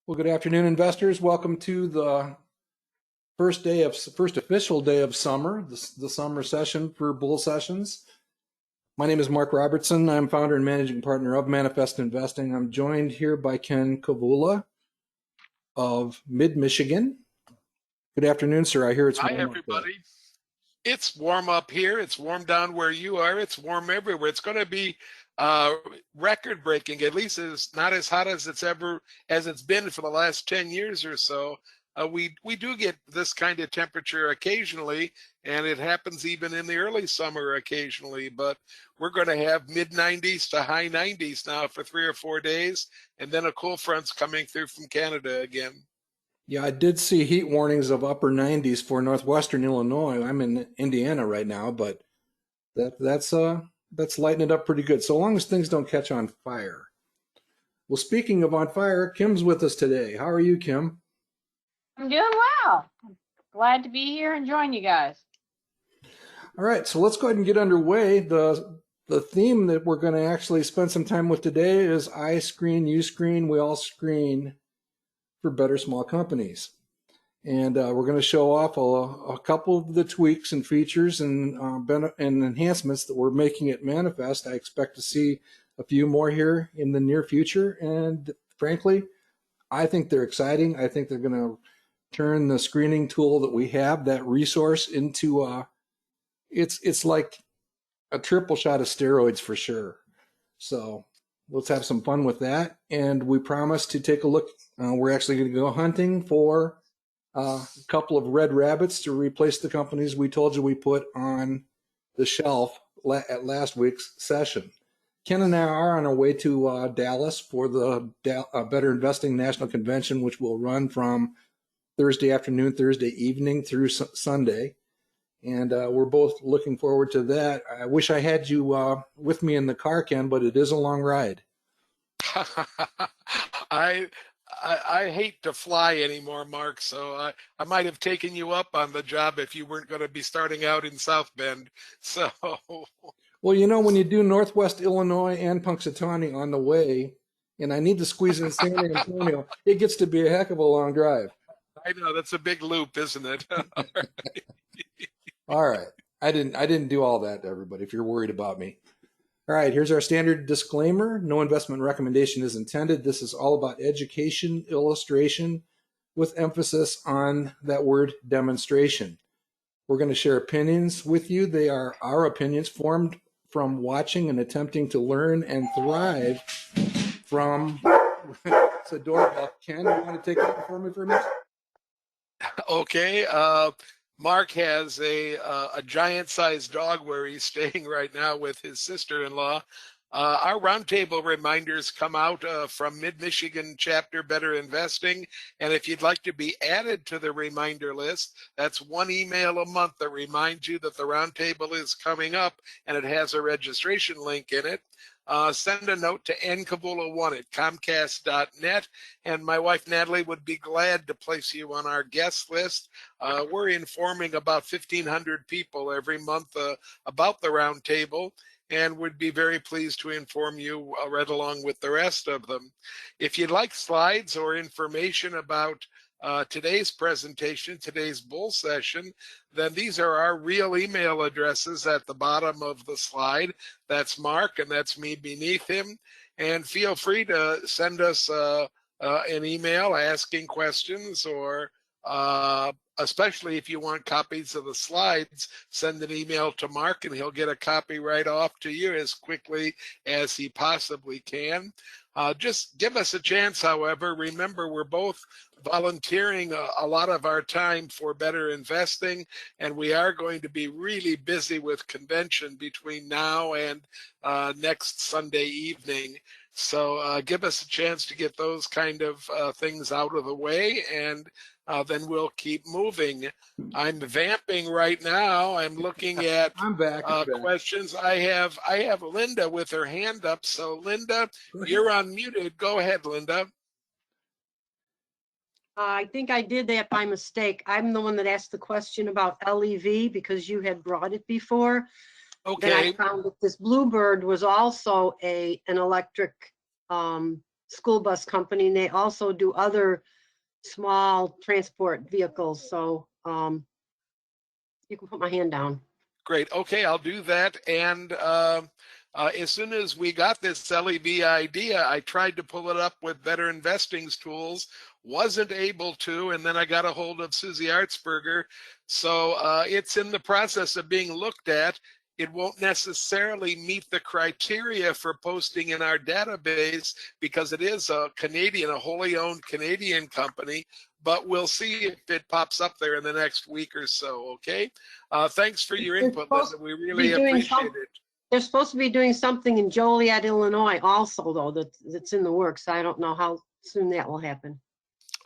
Well, good afternoon, investors. Welcome to the first official day of summer, the summer session for bull sessions. My name is Mark Robertson. I'm founder and managing partner of Manifest Investing. I'm joined here by Ken Kavula of Mid-Michigan. Good afternoon, sir. I hear it's Hi, warm up there. everybody. It's warm up here. It's warm down where you are. It's warm everywhere. It's going to be uh, record breaking. At least it's not as hot as it's been for the last 10 years or so. We do get this kind of temperature occasionally, and it happens even in the early summer occasionally. But we're going to have mid 90s to high 90s now for 3 or 4 days, and then a cool front's coming through from Canada again. Yeah, I did see heat warnings of upper 90s for northwestern Illinois. I'm in Indiana right now, but that's lighting it up pretty good. So long as things don't catch on fire. Well, speaking of on fire, Kim's with us today. How are you, Kim? I'm doing well. Glad to be here and join you guys. All right, so let's go ahead and get underway. The theme that we're going to actually spend some time with today is I screen, you screen, we all screen for better small companies. And we're going to show off a couple of the tweaks and features and enhancements that we're making at Manifest. I expect to see a few more here in the near future. And frankly, I think they're exciting. I think they're going to turn the screening tool that we have, that resource, into it's like a triple shot of steroids for sure. So let's have some fun with that. And we promise to take a look. We're actually going to go hunting for a couple of red rabbits to replace the companies we told you we put on the shelf at last week's session. Ken and I are on our way to Dallas for the Better Investing National Convention, which will run from Thursday afternoon, Thursday evening through Sunday. And we're both looking forward to that. I wish I had you with me in the car, Ken, but it is a long ride. I, I hate to fly anymore, Mark. So I might have taken you up on the job if you weren't going to be starting out in South Bend. So Well, when you do Northwest Illinois and Punxsutawney on the way, and I need to squeeze in San Antonio, it gets to be a heck of a long drive. I know that's a big loop, isn't it? All right. I didn't do all that, everybody, if you're worried about me. All right, here's our standard disclaimer. No investment recommendation is intended. This is all about education, illustration, with emphasis on that word demonstration. We're going to share opinions with you. They are our opinions formed from watching and attempting to learn and thrive from. It's a doorbell. Ken, you want to take that for me for a minute? Okay. Mark has a giant-sized dog where he's staying right now with his sister-in-law. Our roundtable reminders come out from Mid-Michigan Chapter Better Investing, and if you'd like to be added to the reminder list, that's one email a month that reminds you that the roundtable is coming up, and it has a registration link in it. Send a note to nkavula1 at comcast.net, and my wife Natalie would be glad to place you on our guest list. We're informing about 1,500 people every month about the roundtable, and would be very pleased to inform you right along with the rest of them. If you'd like slides or information about today's presentation, today's bull session, then these are our real email addresses at the bottom of the slide. That's Mark, and that's me beneath him. And feel free to send us an email asking questions, or especially if you want copies of the slides, send an email to Mark and he'll get a copy right off to you as quickly as he possibly can. Just give us a chance, however. Remember, we're both volunteering a lot of our time for better investing, and we are going to be really busy with convention between now and next Sunday evening. So give us a chance to get those kind of things out of the way, and then we'll keep moving. I'm vamping right now. I'm looking at I'm back. questions. I have Linda with her hand up. So Linda, you're unmuted. Go ahead, Linda. I think I did that by mistake. I'm the one that asked the question about LEV because you had brought it before. Okay. Then I found that this Bluebird was also an electric school bus company, and they also do other small transport vehicles. So you can put my hand down. Great. Okay, I'll do that. And as soon as we got this LEV idea, I tried to pull it up with Better Investing's tools, wasn't able to, and then I got a hold of Susie Artsberger. So it's in the process of being looked at. It won't necessarily meet the criteria for posting in our database because it is a Canadian, a wholly owned Canadian company, but we'll see if it pops up there in the next week or so, okay? Thanks for your input, Linda. We really appreciate it. They're supposed to be doing something in Joliet, Illinois also, though, that's in the works. I don't know how soon that will happen.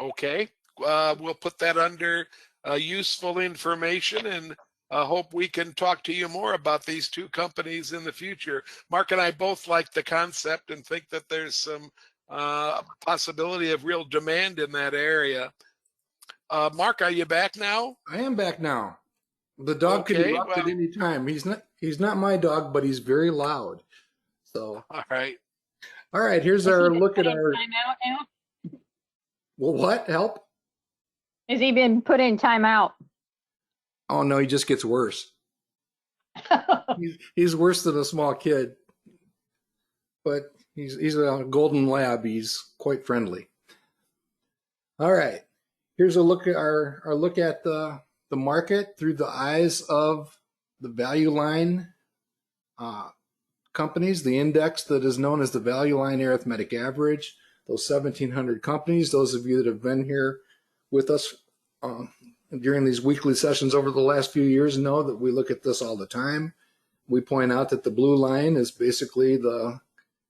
Okay, we'll put that under useful information, and hope we can talk to you more about these two companies in the future. Mark and I both like the concept and think that there's some possibility of real demand in that area. Mark, are you back now? I am back now. The dog could Okay, erupt at any time. He's not my dog, but he's very loud. So all right. all right, here's Has he our been look at put in our timeout now? well, what? Help? Has he been put in timeout? Oh no, he just gets worse. He's worse than a small kid. But he's a golden lab. He's quite friendly. All right. Here's a look at our look at the market through the eyes of the value line companies, the index that is known as the value line arithmetic average, those 1,700 companies. Those of you that have been here with us during these weekly sessions over the last few years know that we look at this all the time. We point out that the blue line is basically the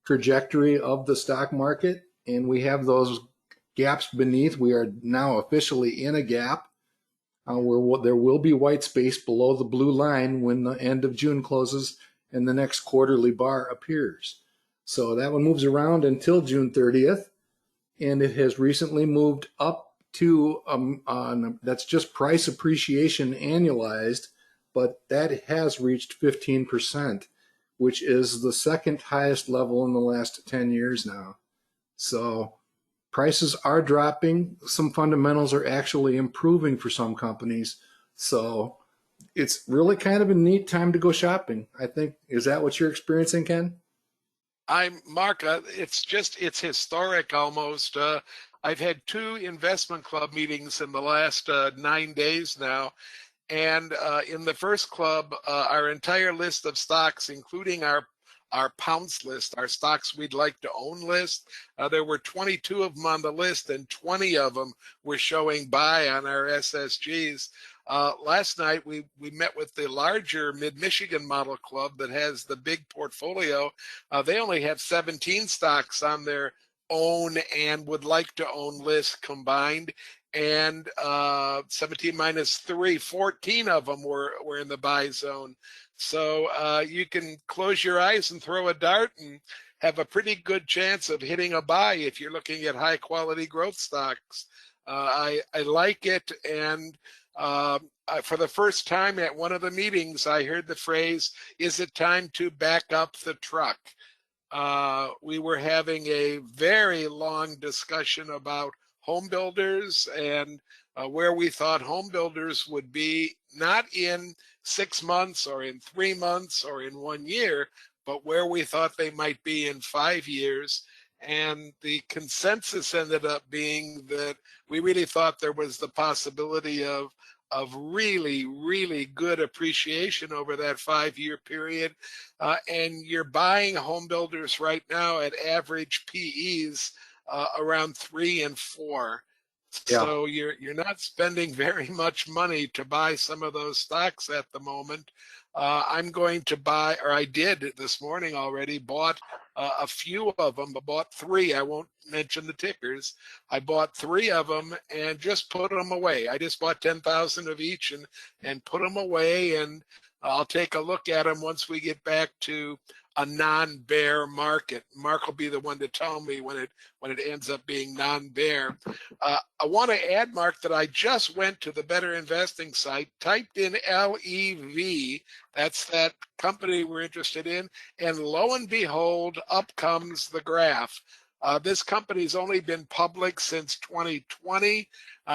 trajectory of the stock market, and we have those gaps beneath. We are now officially in a gap where there will be white space below the blue line when the end of June closes and the next quarterly bar appears. So that one moves around until June 30th, and it has recently moved up to, that's just price appreciation annualized, but that has reached 15%, which is the second highest level in the last 10 years now. So prices are dropping. Some fundamentals are actually improving for some companies. So it's really kind of a neat time to go shopping, I think. Is that what you're experiencing, Ken? Mark, it's historic almost. I've had 2 investment club meetings in the last 9 days now. And in the first club, our entire list of stocks, including our pounce list, our stocks we'd like to own list, there were 22 of them on the list, and 20 of them were showing buy on our SSGs. Last night, we met with the larger Mid-Michigan Model Club that has the big portfolio. They only have 17 stocks on their own and would like to own list combined. And 17 minus 3, 14 of them were in the buy zone. So you can close your eyes and throw a dart and have a pretty good chance of hitting a buy if you're looking at high quality growth stocks. I like it. And for the first time at one of the meetings, I heard the phrase, "Is it time to back up the truck?" We were having a very long discussion about home builders and where we thought home builders would be, not in 6 months or in 3 months or in 1 year, but where we thought they might be in 5 years. And the consensus ended up being that we really thought there was the possibility of really, really good appreciation over that 5-year period. And you're buying home builders right now at average PEs around 3 and 4. Yeah. So you're not spending very much money to buy some of those stocks at the moment. I'm going to buy, or I did this morning already, bought a few of them, but bought 3. I won't mention the tickers. I bought 3 of them and just put them away. I just bought 10,000 of each and put them away, and I'll take a look at them once we get back to a non-bear market. Mark will be the one to tell me when it ends up being non-bear. I want to add, Mark, that I just went to the Better Investing site, typed in LEV, that's that company we're interested in, and lo and behold, up comes the graph. This company's only been public since 2020,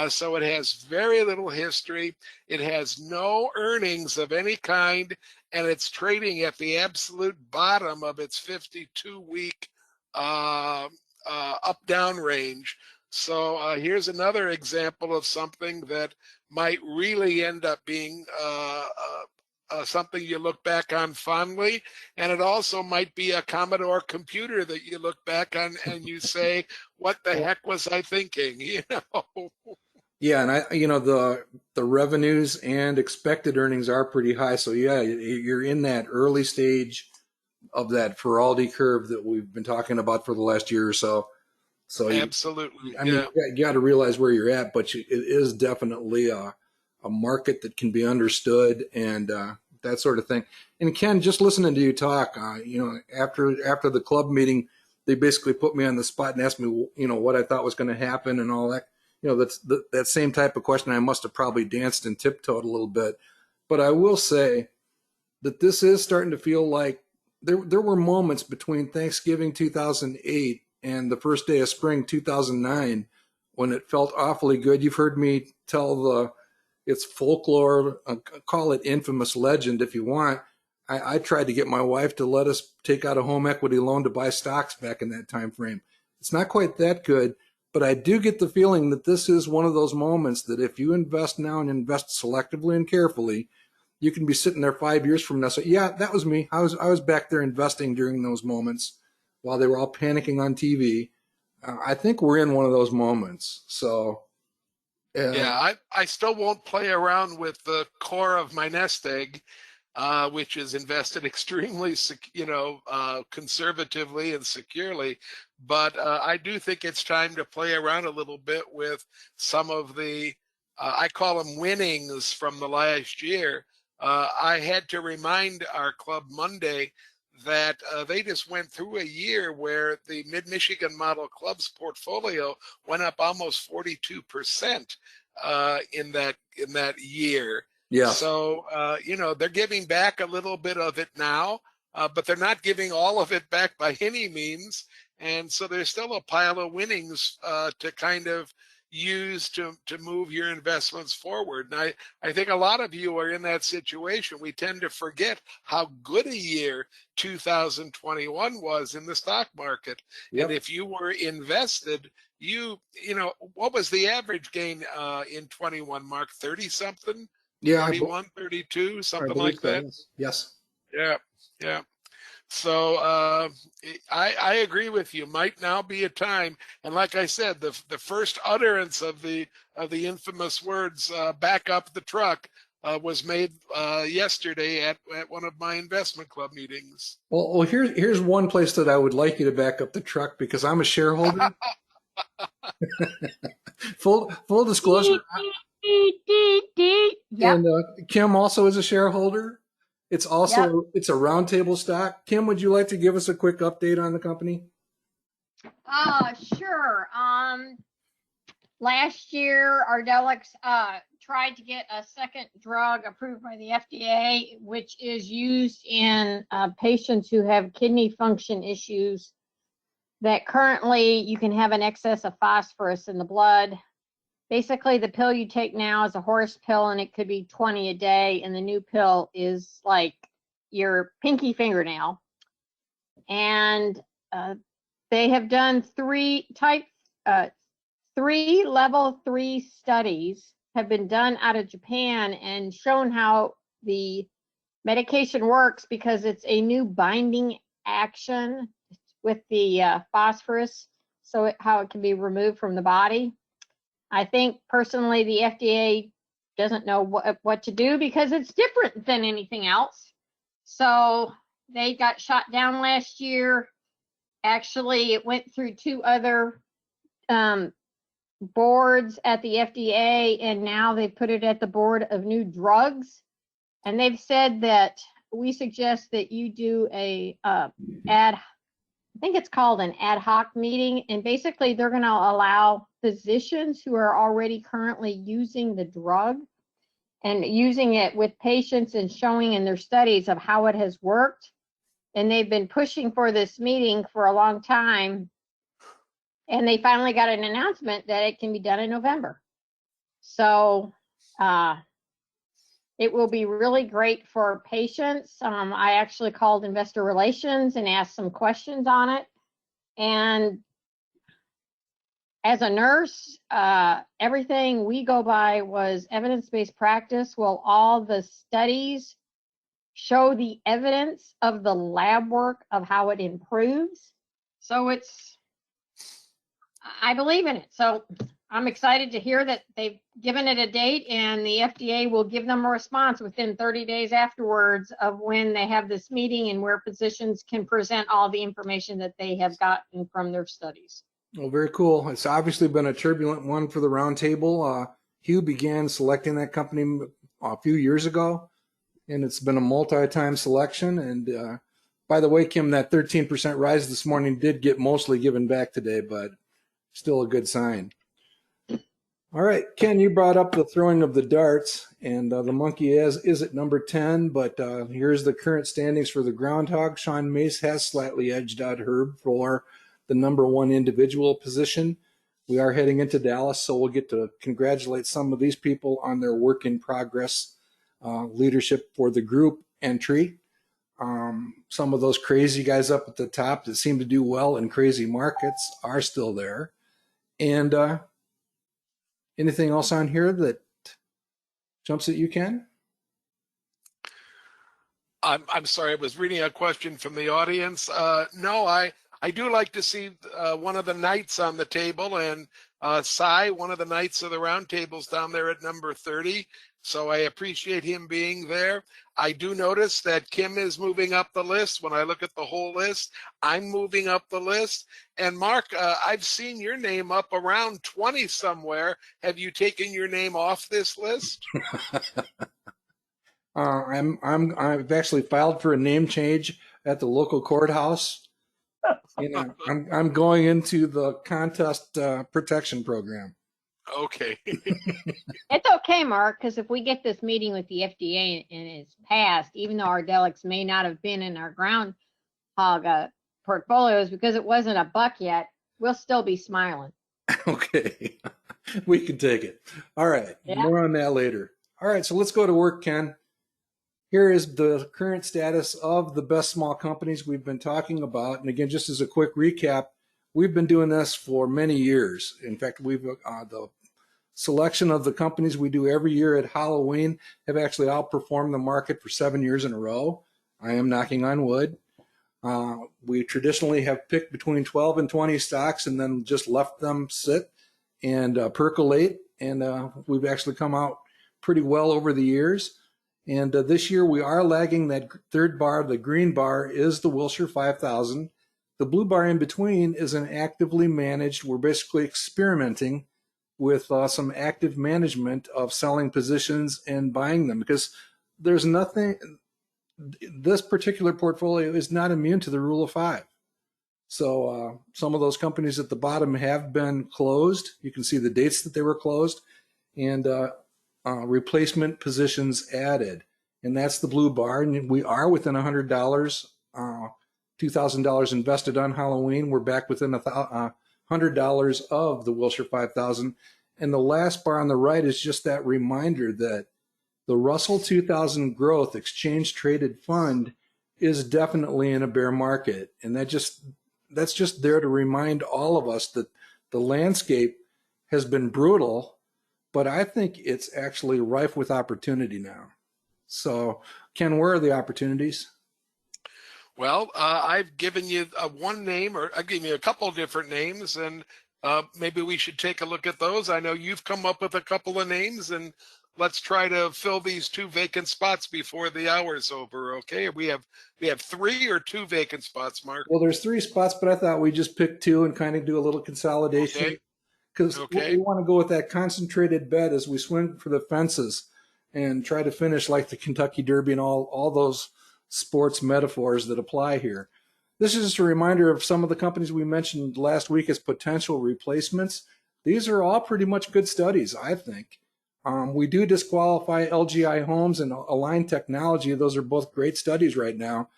so it has very little history. It has no earnings of any kind, and it's trading at the absolute bottom of its 52-week up-down range. So here's another example of something that might really end up being something you look back on fondly, and it also might be a Commodore computer that you look back on and you say, "What the heck was I thinking?" You know. Yeah, and the revenues and expected earnings are pretty high. So yeah, you're in that early stage of that Feraldi curve that we've been talking about for the last year or so. So Absolutely. I mean, you got to realize where you're at, but it is definitely a market that can be understood and that sort of thing. And Ken, just listening to you talk, after the club meeting, they basically put me on the spot and asked me, what I thought was going to happen and all that. That's that same type of question. I must have probably danced and tiptoed a little bit, but I will say that this is starting to feel like there were moments between Thanksgiving 2008 and the first day of spring 2009 when it felt awfully good. You've heard me tell it's folklore, call it infamous legend if you want. I tried to get my wife to let us take out a home equity loan to buy stocks back in that time frame. It's not quite that good, but I do get the feeling that this is one of those moments that if you invest now and invest selectively and carefully, you can be sitting there 5 years from now. So yeah, that was me. I was back there investing during those moments while they were all panicking on TV. I think we're in one of those moments. So yeah, I still won't play around with the core of my nest egg, which is invested extremely, conservatively and securely. But I do think it's time to play around a little bit with some of the, I call them winnings from the last year. I had to remind our club Monday that they just went through a year where the Mid-Michigan Model Club's portfolio went up almost 42% in that year. yeah, So they're giving back a little bit of it now, but they're not giving all of it back by any means. And so there's still a pile of winnings to kind of use to move your investments forward. And I think a lot of you are in that situation. We tend to forget how good a year 2021 was in the stock market. yep. And if you were invested, what was the average gain in 21, Mark? 30 something? Yeah, 31, 32, I something believe like so, that? yes. Yeah, yeah. So I agree with you. Might now be a time, and like I said, the first utterance of the infamous words "back up the truck" was made yesterday at one of my investment club meetings. Well, here's one place that I would like you to back up the truck because I'm a shareholder. Full disclosure, Yep. and Kim also is a shareholder. It's also it's a roundtable stock. Kim, would you like to give us a quick update on the company? Sure. Last year, Ardelyx tried to get a second drug approved by the FDA, which is used in patients who have kidney function issues that currently you can have an excess of phosphorus in the blood. Basically, the pill you take now is a horse pill, and it could be 20 a day, and the new pill is like your pinky fingernail. And they have done three level 3 studies have been done out of Japan and shown how the medication works because it's a new binding action with the phosphorus, so how it can be removed from the body. I think personally the FDA doesn't know what to do because it's different than anything else. So they got shot down last year. Actually, it went through 2 other boards at the FDA, and now they put it at the board of new drugs. And they've said that we suggest that you do I think it's called an ad hoc meeting, and basically they're going to allow physicians who are already currently using the drug and using it with patients and showing in their studies of how it has worked. And they've been pushing for this meeting for a long time. And they finally got an announcement that it can be done in November. So it will be really great for patients. I actually called investor relations and asked some questions on it. And as a nurse, everything we go by was evidence-based practice. Well, all the studies show the evidence of the lab work of how it improves. So I believe in it. So I'm excited to hear that they've given it a date, and the FDA will give them a response within 30 days afterwards of when they have this meeting and where physicians can present all the information that they have gotten from their studies. Well, very cool. It's obviously been a turbulent one for the roundtable. Hugh began selecting that company a few years ago, and it's been a multi-time selection. And by the way, Kim, that 13% rise this morning did get mostly given back today, but still a good sign. All right, Ken, you brought up the throwing of the darts, and the monkey is at number 10, but here's the current standings for the Groundhog. Sean Mace has slightly edged out Herb for the number 1 individual position. We are heading into Dallas, so we'll get to congratulate some of these people on their work in progress leadership for the group entry. Some of those crazy guys up at the top that seem to do well in crazy markets are still there. And anything else on here that jumps at you, Ken? I'm sorry, I was reading a question from the audience. No, I do like to see one of the knights on the table, and Cy, one of the knights of the round tables down there at number 30. So I appreciate him being there. I do notice that Kim is moving up the list. When I look at the whole list, I'm moving up the list. And Mark, I've seen your name up around 20 somewhere. Have you taken your name off this list? I've actually filed for a name change at the local courthouse. You know, I'm going into the contest protection program. Okay. It's okay, Mark, because if we get this meeting with the FDA and it's passed, even though our delegates may not have been in our Groundhog portfolios because it wasn't a buck yet, we'll still be smiling. Okay, we can take it. All right, Yeah. More on that later. All right, so let's go to work, Ken. Here is the current status of the best small companies we've been talking about. And again, just as a quick recap, we've been doing this for many years. In fact, we've the selection of the companies we do every year at Halloween have actually outperformed the market for 7 years in a row. I am knocking on wood. We traditionally have picked between 12 and 20 stocks and then just left them sit and percolate. And we've actually come out pretty well over the years. And this year we are lagging that third bar. The green bar is the Wilshire 5000. The blue bar in between is an actively managed. We're basically experimenting with some active management of selling positions and buying them, because there's nothing, this particular portfolio is not immune to the rule of 5. So some of those companies at the bottom have been closed. You can see the dates that they were closed, and replacement positions added. And that's the blue bar. And we are within $100, $2,000 invested on Halloween. We're back within $100 of the Wilshire 5000. And the last bar on the right is just that reminder that the Russell 2000 Growth Exchange Traded Fund is definitely in a bear market. And that's just there to remind all of us that the landscape has been brutal, but I think it's actually rife with opportunity now. So, Ken, where are the opportunities? Well, I've given you one name, or I've given you a couple of different names, and maybe we should take a look at those. I know you've come up with a couple of names, and let's try to fill these 2 vacant spots before the hour's over. Okay, we have 3 or 2 vacant spots, Mark. Well, there's 3 spots, but I thought we'd just pick 2 and kind of do a little consolidation. Because we want to go with that concentrated bet as we swing for the fences and try to finish like the Kentucky Derby and all those sports metaphors that apply here. This is just a reminder of some of the companies we mentioned last week as potential replacements. These are all pretty much good studies, I think. We do disqualify LGI Homes and Align Technology. Those are both great studies right now,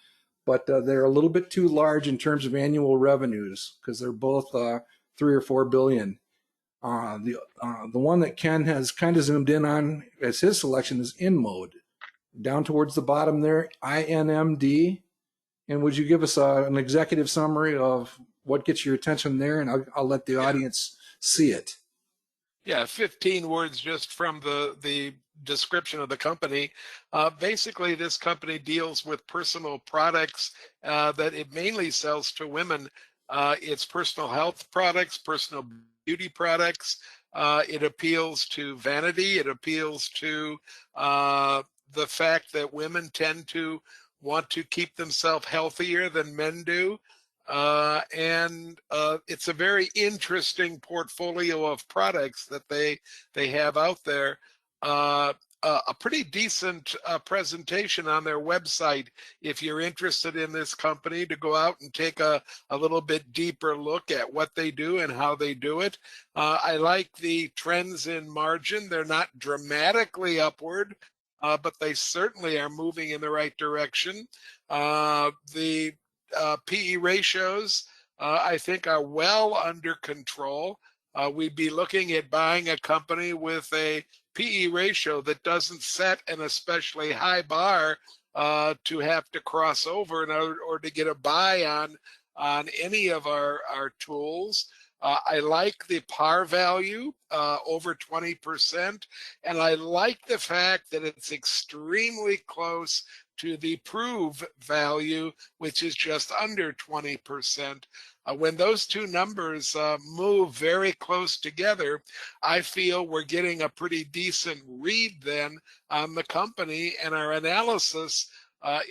but they're a little bit too large in terms of annual revenues because they're both 3 or 4 billion. The one that Ken has kind of zoomed in on as his selection is InMode. Down towards the bottom there, INMD. And would you give us an executive summary of what gets your attention there? And I'll let the audience see it. Yeah, 15 words just from the description of the company. Basically, this company deals with personal products that it mainly sells to women. It's personal health products, personal beauty products. It appeals to vanity. It appeals to the fact that women tend to want to keep themselves healthier than men do. And it's a very interesting portfolio of products that they have out there. A pretty decent presentation on their website if you're interested in this company, to go out and take a little bit deeper look at what they do and how they do it. I like the trends in margin. They're not dramatically upward, but they certainly are moving in the right direction. The PE ratios, I think, are well under control. We'd be looking at buying a company with a PE ratio that doesn't set an especially high bar to have to cross over in order to get a buy on any of our tools. I like the par value, over 20%, and I like the fact that it's extremely close to the prove value, which is just under 20%. When those two numbers move very close together, I feel we're getting a pretty decent read then on the company, and our analysis,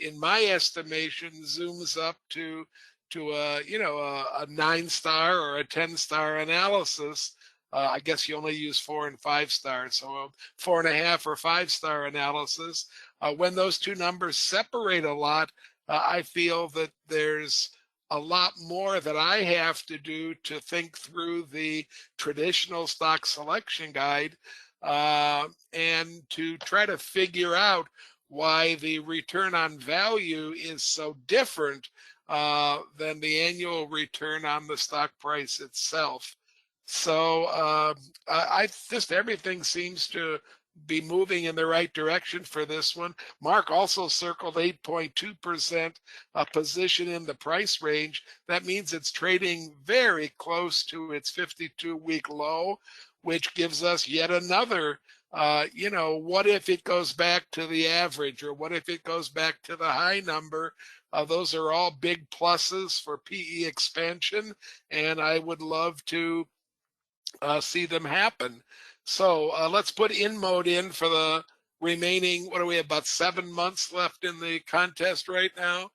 in my estimation, zooms up to a 9-star or a 10-star analysis. I guess you only use 4 and 5 stars, so a 4.5 or 5-star analysis. When those two numbers separate a lot, I feel that there's a lot more that I have to do to think through the traditional stock selection guide and to try to figure out why the return on value is so different than the annual return on the stock price itself. So I just, everything seems to be moving in the right direction for this one. Mark also circled 8.2% position in the price range. That means it's trading very close to its 52-week low, which gives us yet another, what if it goes back to the average, or what if it goes back to the high number? Those are all big pluses for PE expansion, and I would love to see them happen. So let's put InMode in for the remaining, what do we have, about 7 months left in the contest right now?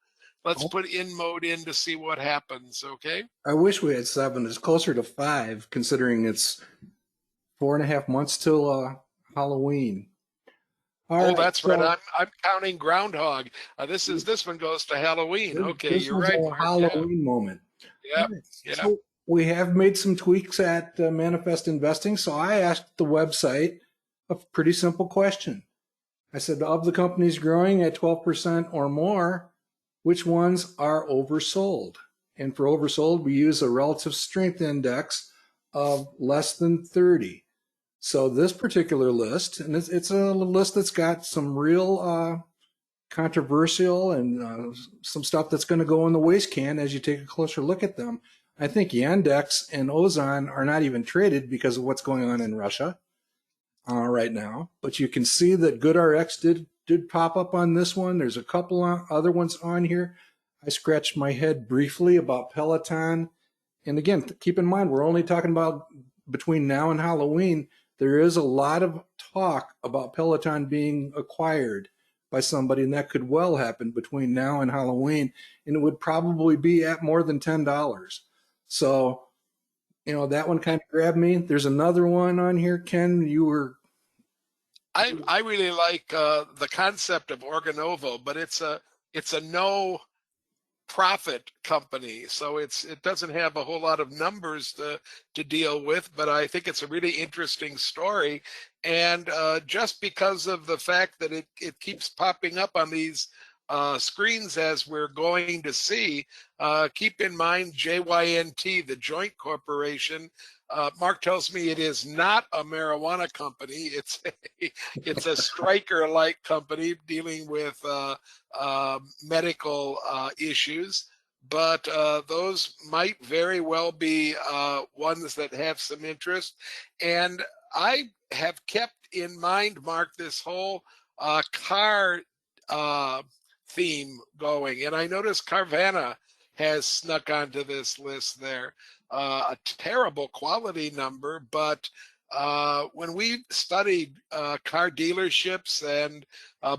Let's put InMode in to see what happens, okay? I wish we had 7. It's closer to 5, considering it's 4.5 months till Halloween. All right, that's right. I'm counting Groundhog. This one goes to Halloween. Okay, this you're one's right, a Mark. Halloween moment. Yeah. Yeah. So we have made some tweaks at Manifest Investing. So I asked the website a pretty simple question. I said, of the companies growing at 12% or more, which ones are oversold? And for oversold, we use a relative strength index of less than 30. So this particular list, and it's a list that's got some real controversial and some stuff that's going to go in the waste can as you take a closer look at them. I think Yandex and Ozon are not even traded because of what's going on in Russia right now. But you can see that GoodRx did pop up on this one. There's a couple other ones on here. I scratched my head briefly about Peloton. And again, keep in mind, we're only talking about between now and Halloween. There is a lot of talk about Peloton being acquired by somebody, and that could well happen between now and Halloween, and it would probably be at more than $10. So, that one kind of grabbed me. There's another one on here, Ken. I really like the concept of Organovo, but it's a no profit company, so it doesn't have a whole lot of numbers to deal with, but I think it's a really interesting story. And just because of the fact that it keeps popping up on these screens as we're going to see. Keep in mind JYNT, the joint corporation. Mark tells me it is not a marijuana company. It's a Stryker-like company dealing with medical issues. But those might very well be ones that have some interest. And I have kept in mind, Mark, this whole car theme going. And I noticed Carvana has snuck onto this list there. A terrible quality number, but when we studied car dealerships and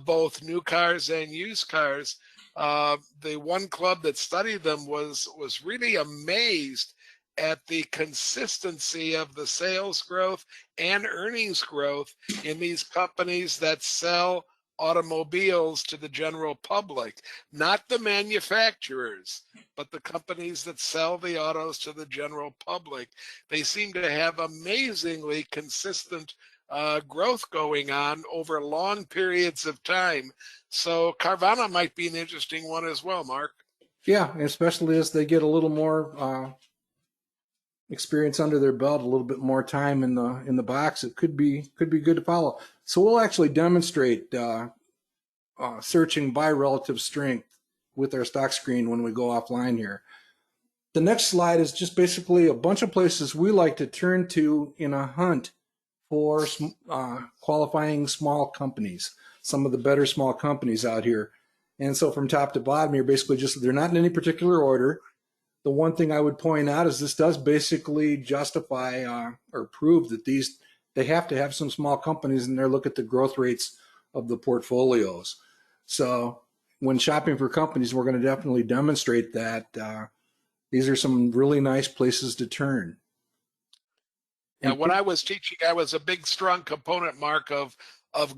both new cars and used cars, the one club that studied them was really amazed at the consistency of the sales growth and earnings growth in these companies that sell automobiles to the general public, not the manufacturers, but the companies that sell the autos to the general public. They seem to have amazingly consistent growth going on over long periods of time. So Carvana might be an interesting one as well, Mark. Yeah, especially as they get a little more experience under their belt, a little bit more time in the box, it could be good to follow. So we'll actually demonstrate searching by relative strength with our stock screen when we go offline here. The next slide is just basically a bunch of places we like to turn to in a hunt for qualifying small companies, some of the better small companies out here. And so from top to bottom here, basically just, they're not in any particular order. The one thing I would point out is this does basically justify or prove that they have to have some small companies in there. Look at the growth rates of the portfolios. So when shopping for companies, we're going to definitely demonstrate that these are some really nice places to turn. And when I was teaching, I was a big, strong component, Mark, of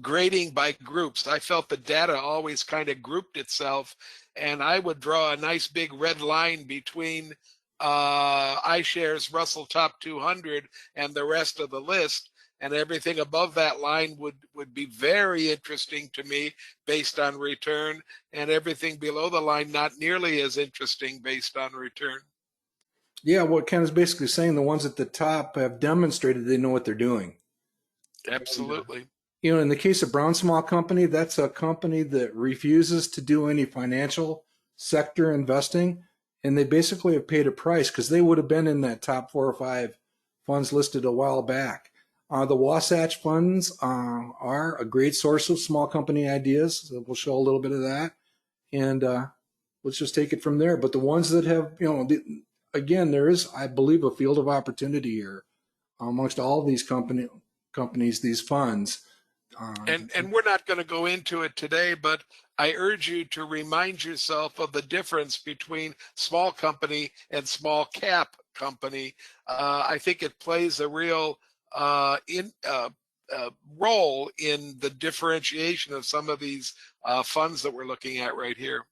grading by groups. I felt the data always kind of grouped itself, and I would draw a nice big red line between iShares Russell Top 200 and the rest of the list, and everything above that line would be very interesting to me based on return, and everything below the line not nearly as interesting based on return. Yeah, what Ken is basically saying, the ones at the top have demonstrated they know what they're doing. Absolutely. And, in the case of Brown Small Company, that's a company that refuses to do any financial sector investing, and they basically have paid a price because they would have been in that top 4 or 5 funds listed a while back. The Wasatch funds are a great source of small company ideas. So we'll show a little bit of that, and let's just take it from there. But the ones that have, again, there is, I believe, a field of opportunity here amongst all of these companies, these funds. And we're not going to go into it today, but I urge you to remind yourself of the difference between small company and small cap company. I think it plays a real role in the differentiation of some of these funds that we're looking at right here.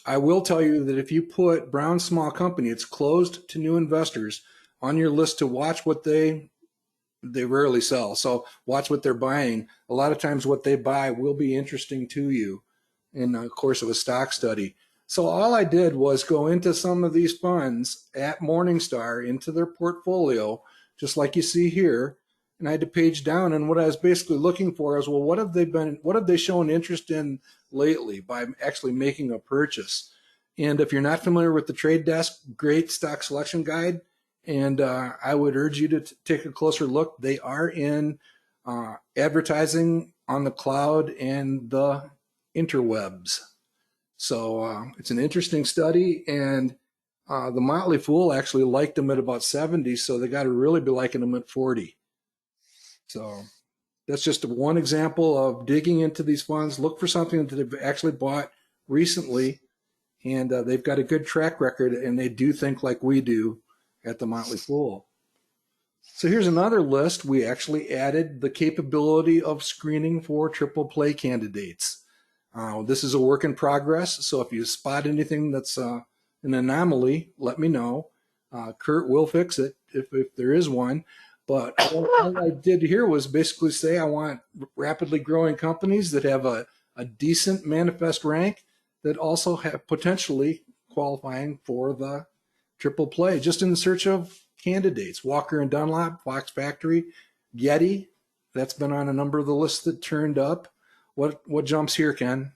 I will tell you that if you put Brown Small Company, it's closed to new investors, on your list to watch what they rarely sell. So watch what they're buying. A lot of times what they buy will be interesting to you in the course of a stock study. So all I did was go into some of these funds at Morningstar, into their portfolio, just like you see here. And I had to page down, and what I was basically looking for is, well, what have they shown interest in lately by actually making a purchase? And if you're not familiar with the Trade Desk, great stock selection guide. And I would urge you to take a closer look. They are in advertising on the cloud and the interwebs. So it's an interesting study. And the Motley Fool actually liked them at about 70, so they got to really be liking them at 40. So that's just one example of digging into these funds. Look for something that they've actually bought recently, and they've got a good track record, and they do think like we do at the Motley Fool. So here's another list. We actually added the capability of screening for triple play candidates. This is a work in progress, so if you spot anything that's an anomaly, let me know. Kurt will fix it if there is one. But all I did here was basically say I want rapidly growing companies that have a a decent manifest rank that also have potentially qualifying for the triple play. Just in search of candidates, Walker and Dunlop, Fox Factory, Getty. That's been on a number of the lists that turned up. What jumps here, Ken?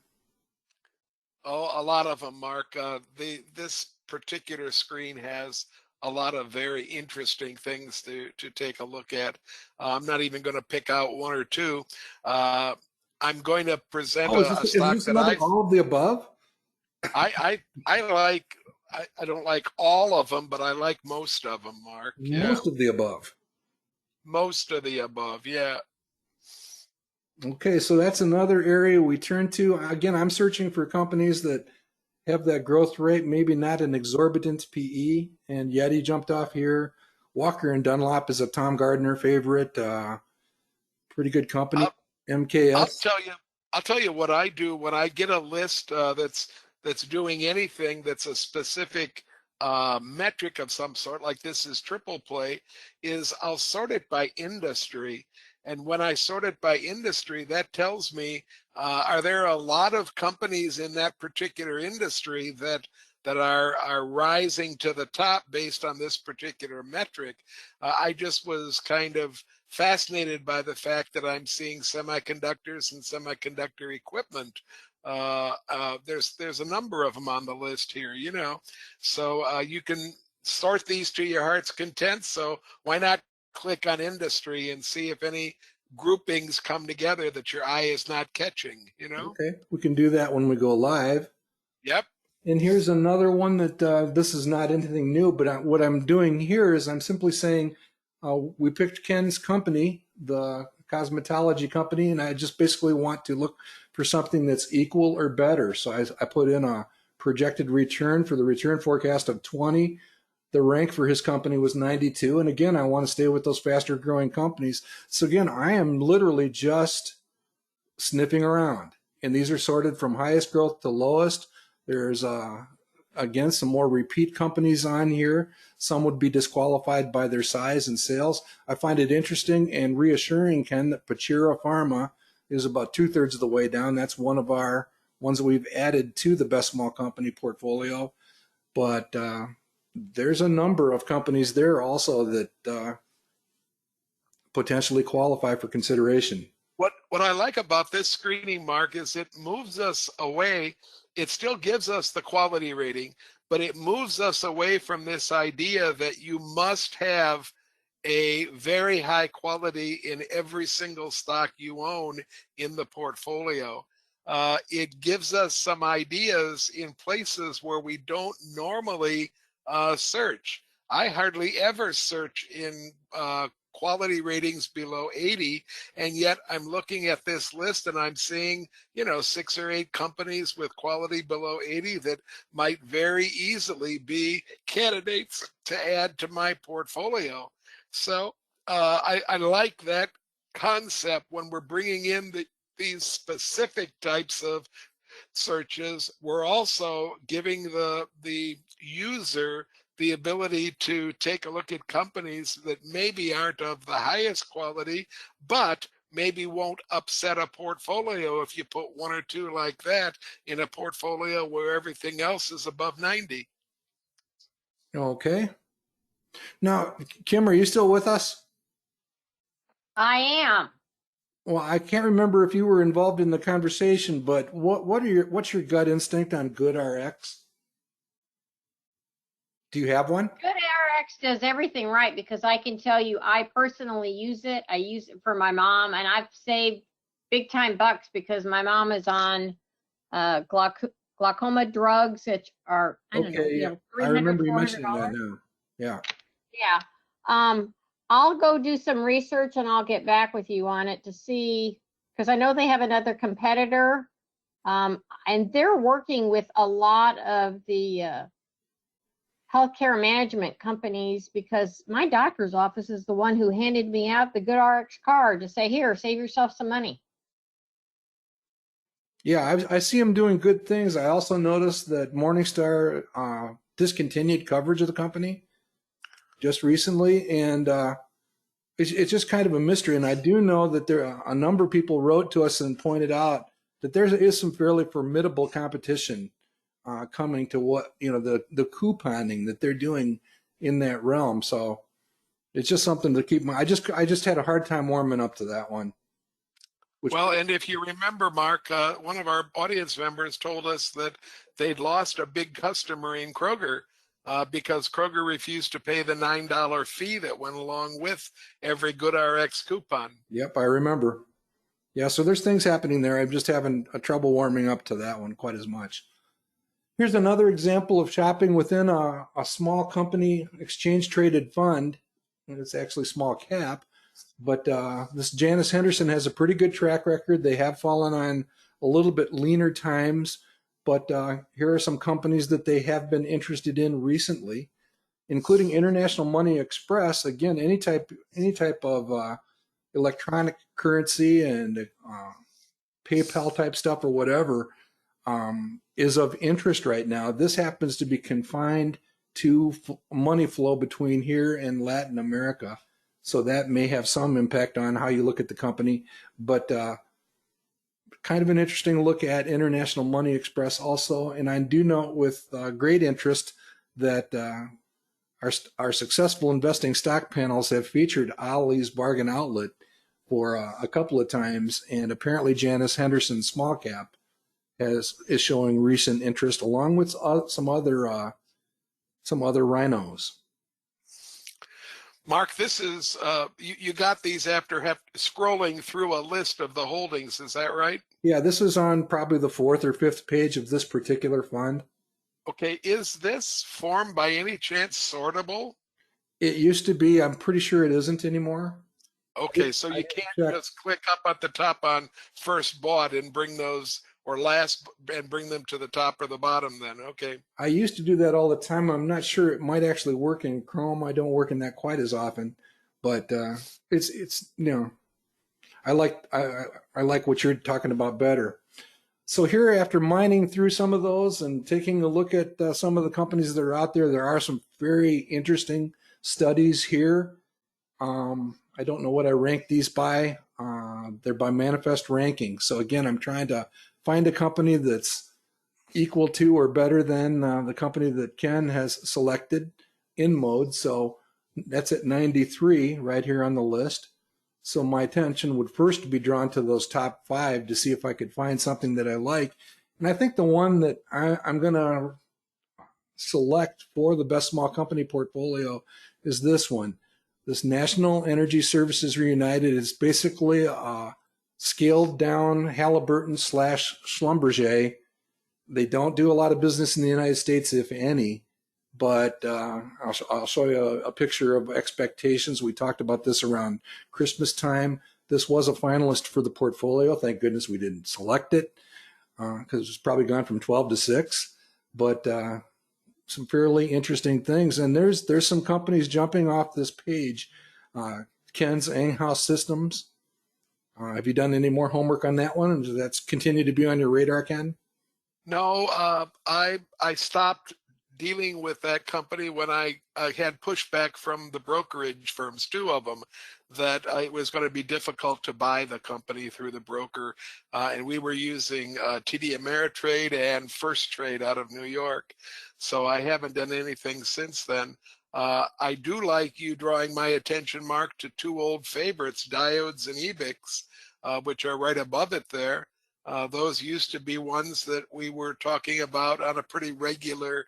Oh, a lot of them, Mark. This particular screen has a lot of very interesting things to take a look at. I'm not even going to pick out one or two. I'm going to present Oh, a is stock this that another all of the above? I like. I don't like all of them, but I like most of them, Mark. Yeah, Most of the above. most of the above. Yeah. Okay, so that's another area we turn to. Again, I'm searching for companies that have that growth rate, maybe not an exorbitant PE, and Yeti jumped off here. Walker and Dunlop is a Tom Gardner favorite. Pretty good company. I'll, I'll MKS. tell you. I'll tell you what I do when I get a list that's doing anything that's a specific metric of some sort, like this is triple play, is I'll sort it by industry. And when I sort it by industry, that tells me are there a lot of companies in that particular industry that are rising to the top based on this particular metric. I just was kind of fascinated by the fact that I'm seeing semiconductors and semiconductor equipment. There's a number of them on the list here, you know, so you can sort these to your heart's content. So why not click on industry and see if any groupings come together that your eye is not catching, you know? Okay, we can do that when we go live. Yep. And here's another one that this is not anything new, but what I'm doing here is I'm simply saying we picked Ken's company, the cosmetology company, and I just basically want to look for something that's equal or better. So I put in a projected return for the return forecast of 20. The rank for his company was 92. And again, I want to stay with those faster growing companies. So again, I am literally just sniffing around. And these are sorted from highest growth to lowest. There's, again, some more repeat companies on here. Some would be disqualified by their size and sales. I find it interesting and reassuring, Ken, that Pachira Pharma is about 2/3 of the way down. That's one of our ones that we've added to the best small company portfolio. But there's a number of companies there also that potentially qualify for consideration. What I like about this screening, Mark, is it moves us away. It still gives us the quality rating, but it moves us away from this idea that you must have a very high quality in every single stock you own in the portfolio. It gives us some ideas in places where we don't normally search. I hardly ever search in quality ratings below 80, and yet I'm looking at this list and I'm seeing, you know, 6 or 8 companies with quality below 80 that might very easily be candidates to add to my portfolio. So I like that concept when we're bringing in these specific types of searches. We're also giving the user the ability to take a look at companies that maybe aren't of the highest quality, but maybe won't upset a portfolio if you put 1 or 2 like that in a portfolio where everything else is above 90. Okay. Now, Kim, are you still with us? I am. Well, I can't remember if you were involved in the conversation, but what's your gut instinct on GoodRx? Do you have one? GoodRx does everything right because I can tell you I personally use it. I use it for my mom, and I've saved big time bucks because my mom is on glaucoma drugs that are, I don't know, Okay, you yeah. know, I $300, remember you $400. mentioning that now. Yeah. Yeah. I'll go do some research and I'll get back with you on it to see, because I know they have another competitor, and they're working with a lot of the healthcare management companies, because my doctor's office is the one who handed me out the GoodRx card to say, here, save yourself some money. Yeah, I see them doing good things. I also noticed that Morningstar discontinued coverage of the company just recently, and it's just kind of a mystery. And I do know that a number of people wrote to us and pointed out that there is some fairly formidable competition coming to what, the couponing that they're doing in that realm. So it's just something to keep I just had a hard time warming up to that one. Well, and if you remember, Mark, one of our audience members told us that they'd lost a big customer in Kroger because Kroger refused to pay the $9 fee that went along with every GoodRx coupon. Yep, I remember. Yeah, so there's things happening there. I'm just having a trouble warming up to that one quite as much. Here's another example of shopping within a small company exchange traded fund. It's actually small cap. But this Janus Henderson has a pretty good track record. They have fallen on a little bit leaner times, but here are some companies that they have been interested in recently, including International Money Express. Again, any type of electronic currency and PayPal type stuff or whatever is of interest right now. This happens to be confined to money flow between here and Latin America. So that may have some impact on how you look at the company, but kind of an interesting look at International Money Express also. And I do note with great interest that our successful investing stock panels have featured Ollie's Bargain Outlet for a couple of times, and apparently Janus Henderson Small Cap is showing recent interest, along with some other rhinos. Mark, this is, you got these after scrolling through a list of the holdings, is that right? Yeah, this is on probably the 4th or 5th page of this particular fund. Okay, is this form by any chance sortable? It used to be. I'm pretty sure it isn't anymore. Okay, so you can't just click up at the top on first bought and bring those, or last, and bring them to the top or the bottom then, okay. I used to do that all the time. I'm not sure it might actually work in Chrome. I don't work in that quite as often, but it's I like what you're talking about better. So here, after mining through some of those and taking a look at some of the companies that are out there, there are some very interesting studies here. I don't know what I rank these by. They're by manifest ranking. So again, I'm trying to find a company that's equal to or better than the company that Ken has selected in mode. So that's at 93 right here on the list. So my attention would first be drawn to those top 5 to see if I could find something that I like. And I think the one that I'm going to select for the best small company portfolio is this one. This National Energy Services Reunited is basically a scaled down Halliburton / Schlumberger. They don't do a lot of business in the United States, if any, but I'll show you a picture of expectations. We talked about this around Christmas time. This was a finalist for the portfolio. Thank goodness we didn't select it because it's probably gone from 12 to 6, but some fairly interesting things. And there's some companies jumping off this page. Ken's Enghouse Systems. Have you done any more homework on that one? Does that continue to be on your radar, Ken? No, I stopped dealing with that company when I had pushback from the brokerage firms, 2 of them, that it was going to be difficult to buy the company through the broker. And we were using TD Ameritrade and First Trade out of New York. So I haven't done anything since then. I do like you drawing my attention, Mark, to 2 old favorites, Diodes and Ebix, which are right above it there. Those used to be ones that we were talking about on a pretty regular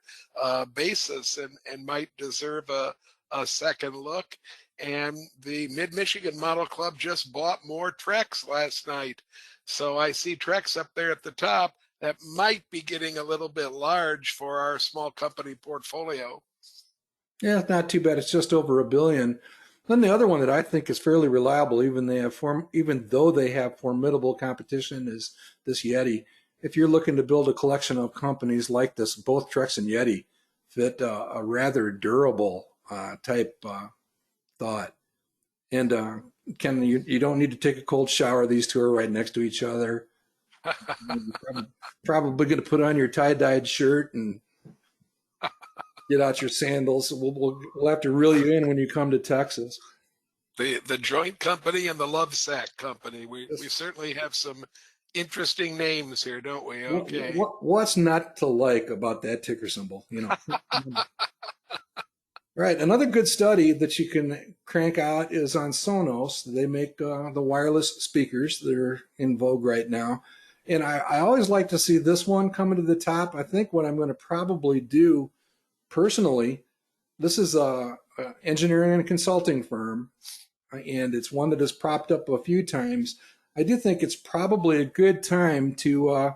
basis and might deserve a second look. And the Mid-Michigan Model Club just bought more Trex last night. So I see Trex up there at the top. That might be getting a little bit large for our small company portfolio. Yeah, it's not too bad. It's just over $1 billion. Then the other one that I think is fairly reliable, even though they have formidable competition, is this Yeti. If you're looking to build a collection of companies like this, both Trex and Yeti fit a rather durable type thought. And Ken, you don't need to take a cold shower. These 2 are right next to each other. Probably going to put on your tie-dyed shirt and get out your sandals. We'll have to reel you in when you come to Texas. The joint company and the love sack company. We certainly have some interesting names here, don't we? Okay. What's not to like about that ticker symbol? You know. Right. Another good study that you can crank out is on Sonos. They make the wireless speakers that are in vogue right now. And I always like to see this one coming to the top. I think what I'm going to probably do personally, this is a engineering and consulting firm, and it's one that has propped up a few times. I do think it's probably a good time to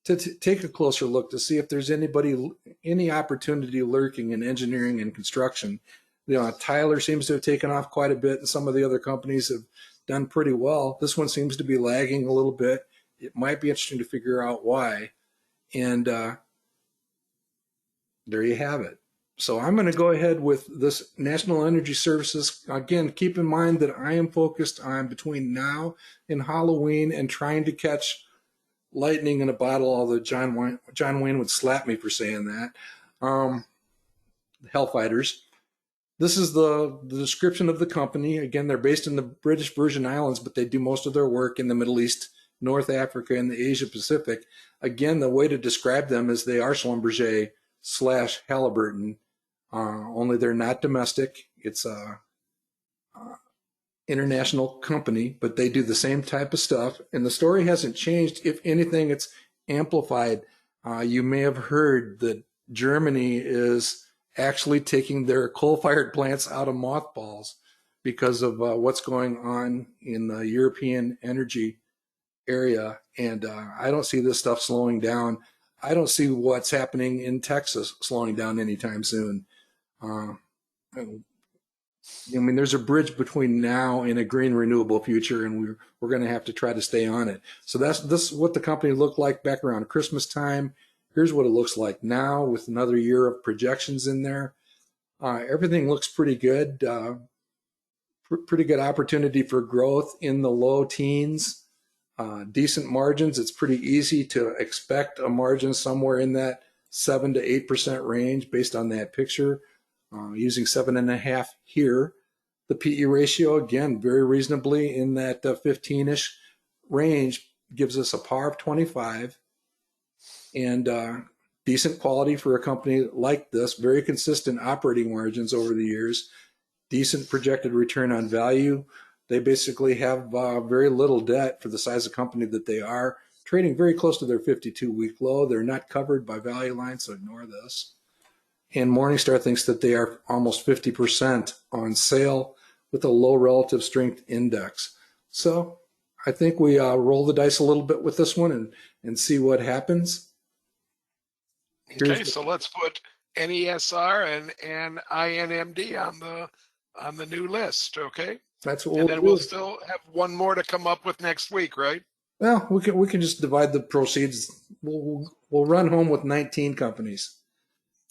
take a closer look to see if there's any opportunity lurking in engineering and construction. You know, Tyler seems to have taken off quite a bit, and some of the other companies have done pretty well. This one seems to be lagging a little bit. It might be interesting to figure out why. And there you have it. So I'm going to go ahead with this National Energy Services. Again, keep in mind that I am focused on between now and Halloween and trying to catch lightning in a bottle, although John Wayne would slap me for saying that. Hellfighters. This is the description of the company. Again, they're based in the British Virgin Islands, but they do most of their work in the Middle East, North Africa, and the Asia Pacific. Again, the way to describe them is they are Schlumberger / Halliburton, only they're not domestic. It's a international company, but they do the same type of stuff. And the story hasn't changed. If anything, it's amplified. You may have heard that Germany is actually taking their coal-fired plants out of mothballs because of what's going on in the European energy area. And I don't see this stuff slowing down. I don't see what's happening in Texas slowing down anytime soon. I mean, there's a bridge between now and a green renewable future, and we're going to have to try to stay on it. So this is what the company looked like back around Christmas time. Here's what it looks like now with another year of projections in there. Everything looks pretty good. Pretty good opportunity for growth in the low teens. Decent margins. It's pretty easy to expect a margin somewhere in that 7 to 8% range based on that picture. Using 7.5 here. The PE ratio, again, very reasonably in that 15-ish range, gives us a par of 25 and decent quality for a company like this. Very consistent operating margins over the years. Decent projected return on value. They basically have very little debt for the size of company that they are. Trading very close to their 52-week low. They're not covered by value line, so ignore this. And Morningstar thinks that they are almost 50% on sale with a low relative strength index. So I think we roll the dice a little bit with this one and see what happens. Okay, so let's put NESR and INMD on the new list. Okay, that's what and we'll then do. we'll still have one more to come up with next week, right? Well, we can just divide the proceeds. We'll run home with 19 companies.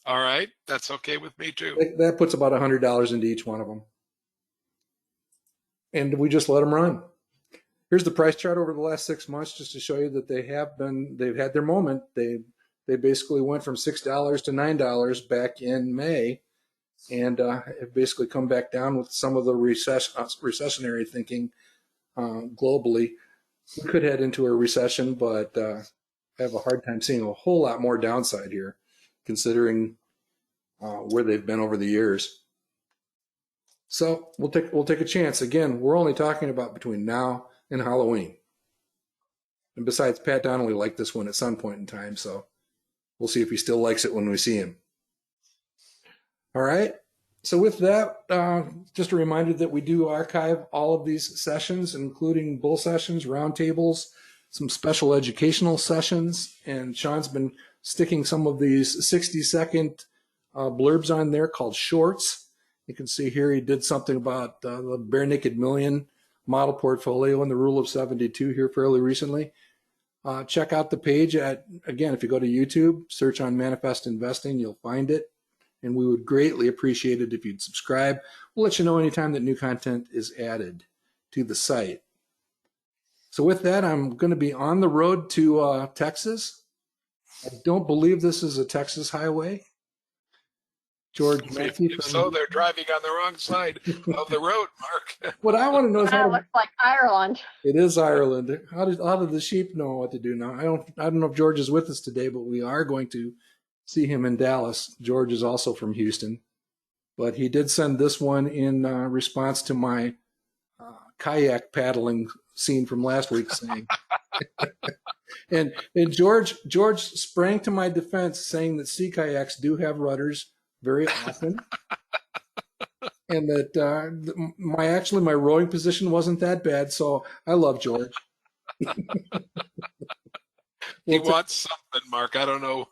All right, that's okay with me too. That puts about $100 into each one of them. And we just let them run. Here's the price chart over the last 6 months, just to show you that they've had their moment. They basically went from $6 to $9 back in May, and have basically come back down with some of the recessionary thinking globally. We could head into a recession, but I have a hard time seeing a whole lot more downside here, considering where they've been over the years. So we'll take a chance. Again, we're only talking about between now and Halloween. And besides, Pat Donnelly liked this one at some point in time, so we'll see if he still likes it when we see him. All right. So with that, just a reminder that we do archive all of these sessions, including bull sessions, roundtables, some special educational sessions, and Sean's been sticking some of these 60-second blurbs on there called shorts. You can see here he did something about the Bare Naked Million model portfolio and the Rule of 72 here fairly recently. Check out the page again, if you go to YouTube, search on Manifest Investing, you'll find it. And we would greatly appreciate it if you'd subscribe. We'll let you know anytime that new content is added to the site. So with that, I'm going to be on the road to Texas. I don't believe this is a Texas highway. George Mackey If so, they're driving on the wrong side of the road, Mark. What I want to know is Kind how of looks like Ireland. it is Ireland. How did the sheep know what to do now? I don't know if George is with us today, but we are going to see him in Dallas. George is also from Houston, but he did send this one in response to my kayak paddling scene from last week, saying, and George sprang to my defense, saying that sea kayaks do have rudders very often, and that my rowing position wasn't that bad. So I love George. He wants something, Mark. I don't know.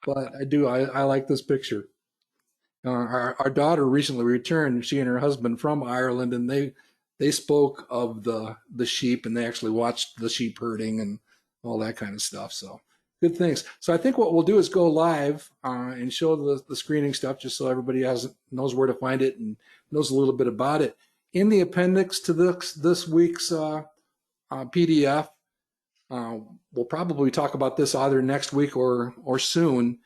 But I do. I like this picture. Our daughter recently returned, she and her husband, from Ireland, and they spoke of the sheep, and they actually watched the sheep herding and all that kind of stuff. So good things. So I think what we'll do is go live and show the screening stuff, just so everybody knows where to find it and knows a little bit about it. In the appendix to this week's PDF, we'll probably talk about this either next week or soon.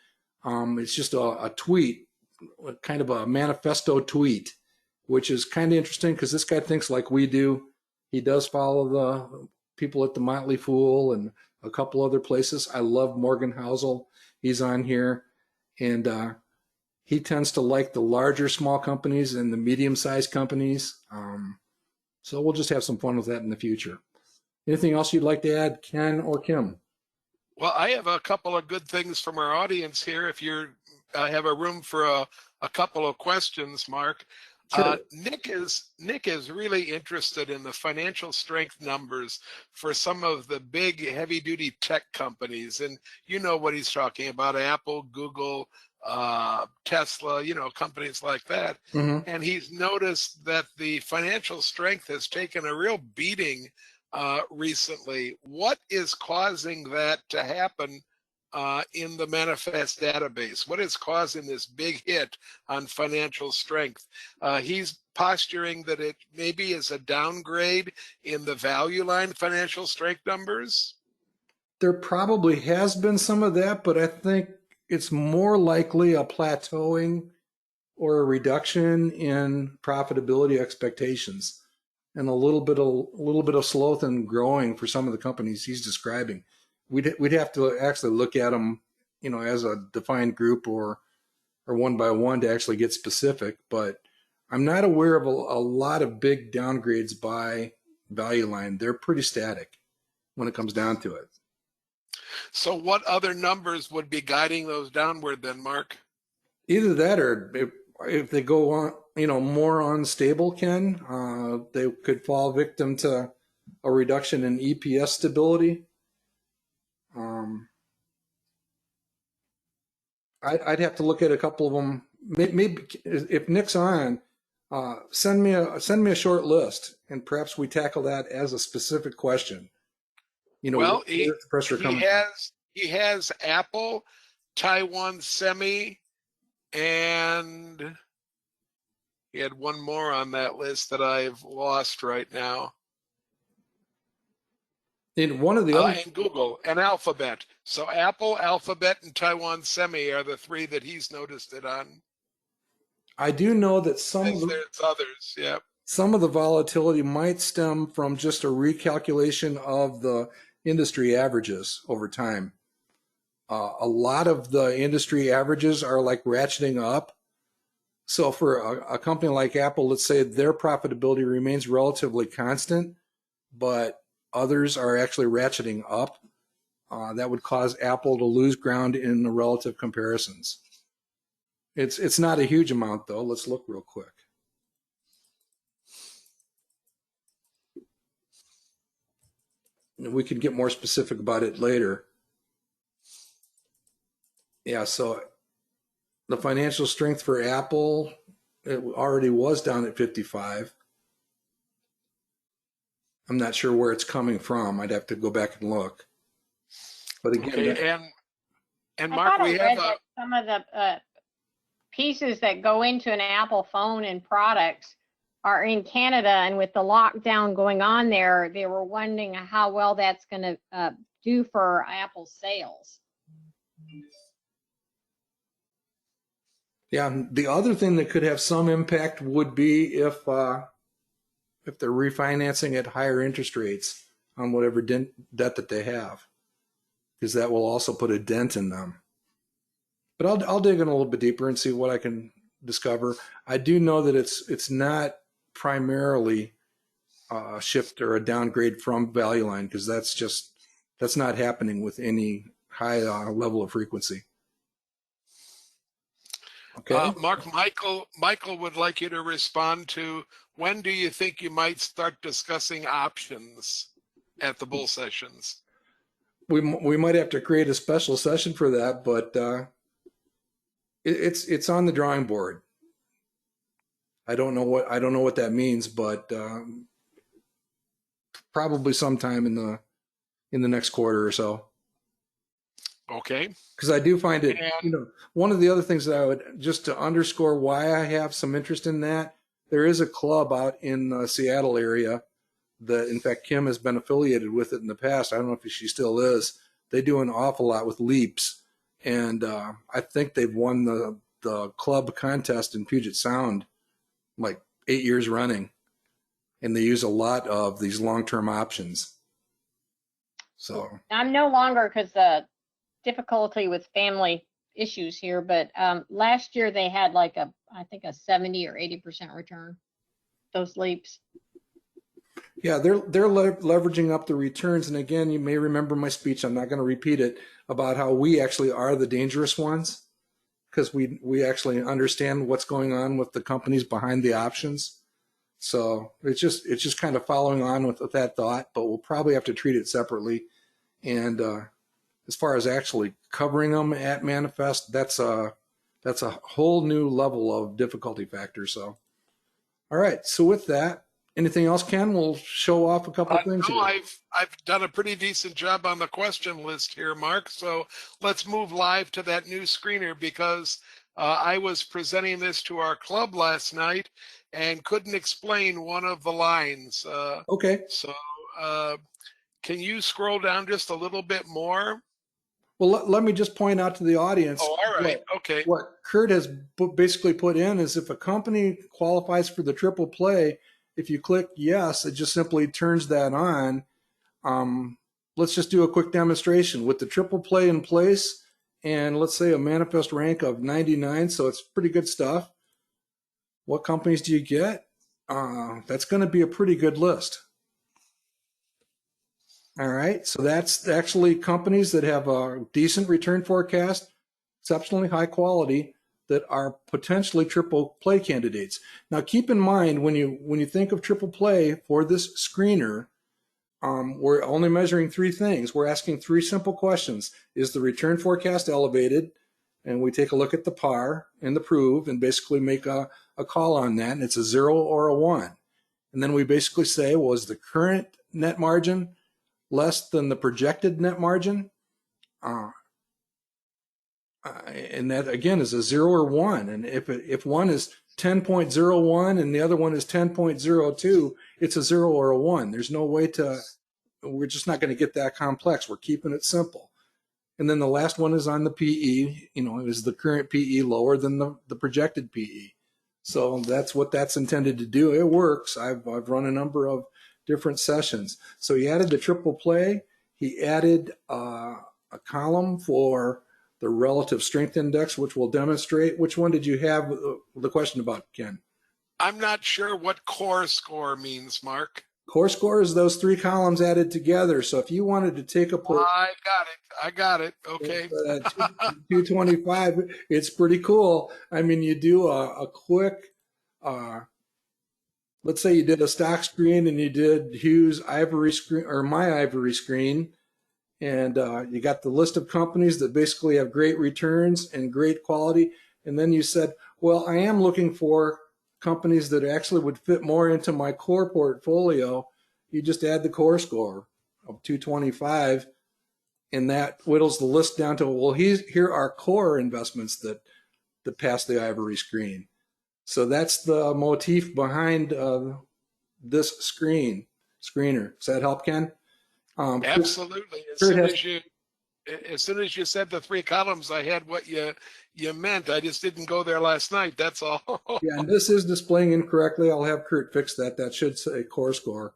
It's just a tweet, kind of a manifesto tweet, which is kind of interesting because this guy thinks like we do. He does follow the people at the Motley Fool and a couple other places. I love Morgan Housel. He's on here, and he tends to like the larger small companies and the medium-sized companies. So we'll just have some fun with that in the future. Anything else you'd like to add, Ken or Kim? Well, I have a couple of good things from our audience here. If you have a room for a couple of questions, Mark. Sure. Nick is really interested in the financial strength numbers for some of the big heavy-duty tech companies, and you know what he's talking about: Apple, Google, Tesla, companies like that. Mm-hmm. And he's noticed that the financial strength has taken a real beating recently. What is causing that to happen in the manifest database? What is causing this big hit on financial strength? He's posturing that it maybe is a downgrade in the value line financial strength numbers. There probably has been some of that, but I think it's more likely a plateauing or a reduction in profitability expectations, and a little bit of sloth in growing for some of the companies he's describing. We'd have to actually look at them, as a defined group or one by one to actually get specific. But I'm not aware of a lot of big downgrades by value line. They're pretty static when it comes down to it. So what other numbers would be guiding those downward then, Mark? Either that, or if they go on, more unstable, Ken, they could fall victim to a reduction in EPS stability. I'd have to look at a couple of them. Maybe if Nick's on, send me a short list, and perhaps we tackle that as a specific question. Well, where's the pressure coming he has Apple, Taiwan Semi, and he had one more on that list that I've lost right now. In one of the other, and Google and Alphabet. So Apple, Alphabet, and Taiwan Semi are the three that he's noticed it on. I do know that There's others, yeah. Some of the volatility might stem from just a recalculation of the industry averages over time. A lot of the industry averages are like ratcheting up. So for a company like Apple, let's say their profitability remains relatively constant, but others are actually ratcheting up. That would cause Apple to lose ground in the relative comparisons. It's not a huge amount, though. Let's look real quick. We can get more specific about it later. Yeah, so the financial strength for Apple, it already was down at 55. I'm not sure where it's coming from. I'd have to go back and look. But again, okay, and Mark, we have some of the pieces that go into an Apple phone and products are in Canada, and with the lockdown going on there, they were wondering how well that's going to do for Apple sales. Yeah, the other thing that could have some impact would be if they're refinancing at higher interest rates on whatever debt that they have, because that will also put a dent in them. But I'll dig in a little bit deeper and see what I can discover. I do know that it's not primarily a shift or a downgrade from value line, because that's not happening with any high level of frequency. Okay. Mark, Michael would like you to respond to, when do you think you might start discussing options at the bull sessions? We might have to create a special session for that, but it's on the drawing board. I don't know what that means, but probably sometime in the next quarter or so. Okay. Because I do find it, And one of the other things that I would, just to underscore why I have some interest in that, there is a club out in the Seattle area that, in fact, Kim has been affiliated with it in the past. I don't know if she still is. They do an awful lot with leaps. And I think they've won the club contest in Puget Sound like 8 years running. And they use a lot of these long-term options. So I'm no longer, because the difficulty with family issues here, but last year they had like I think a 70 or 80% return, those leaps. yeah, they're leveraging up the returns. And again, you may remember my speech. I'm not going to repeat it, about how we actually are the dangerous ones, because we actually understand what's going on with the companies behind the options. So it's just kind of following on with that thought, but we'll probably have to treat it separately. And as far as actually covering them at Manifest, that's a whole new level of difficulty factor. So, all right. So with that, anything else, Ken? We'll show off a couple of things no, here. I've done a pretty decent job on the question list here, Mark. So let's move live to that new screener, because I was presenting this to our club last night and couldn't explain one of the lines. Okay. So can you scroll down just a little bit more? Well, let me just point out to the audience. Oh, all right. Okay. What Kurt has basically put in is, if a company qualifies for the triple play, if you click yes, it just simply turns that on. Let's just do a quick demonstration with the triple play in place, and let's say a manifest rank of 99. So it's pretty good stuff. What companies do you get? That's going to be a pretty good list. All right, so that's actually companies that have a decent return forecast, exceptionally high quality, that are potentially triple play candidates. Now, keep in mind, when you think of triple play for this screener, we're only measuring three things. We're asking three simple questions. Is the return forecast elevated? And we take a look at the par and the prove and basically make a call on that, and it's a 0 or a 1. And then we basically say, well, is the current net margin less than the projected net margin? And that, again, is a 0 or 1. And if one is 10.01 and the other one is 10.02, it's a 0 or a 1. There's no way we're just not going to get that complex. We're keeping it simple. And then the last one is on the PE, is the current PE lower than the projected PE? So that's what that's intended to do. It works. I've run a number of different sessions. So he added the triple play. He added a column for the relative strength index, which will demonstrate. Which one did you have the question about, Ken? I'm not sure what core score means, Mark. Core score is those three columns added together. So if you wanted to take a I got it. Okay. 225, it's pretty cool. I mean, you do a quick, let's say you did a stock screen and you did Hugh's ivory screen or my ivory screen, and you got the list of companies that basically have great returns and great quality. And then you said, well, I am looking for companies that actually would fit more into my core portfolio. You just add the core score of 225, and that whittles the list down to, well, here are core investments that pass the ivory screen. So that's the motif behind this screener. Does that help, Ken? Absolutely. As soon as you said the 3 columns, I had what you meant. I just didn't go there last night. That's all. Yeah, and this is displaying incorrectly. I'll have Kurt fix that. That should say core score.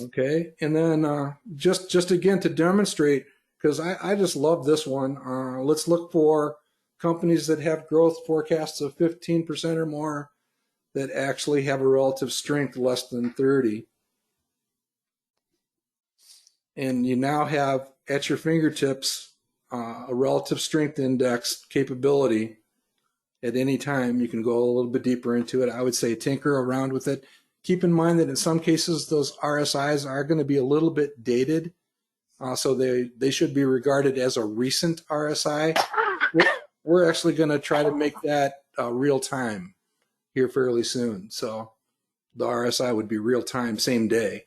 Okay, and then just again to demonstrate, because I just love this one. Let's look for companies that have growth forecasts of 15% or more that actually have a relative strength less than 30. And you now have at your fingertips a relative strength index capability at any time. You can go a little bit deeper into it. I would say tinker around with it. Keep in mind that in some cases, those RSIs are going to be a little bit dated. So they should be regarded as a recent RSI. We're actually going to try to make that real time here fairly soon. So the RSI would be real time, same day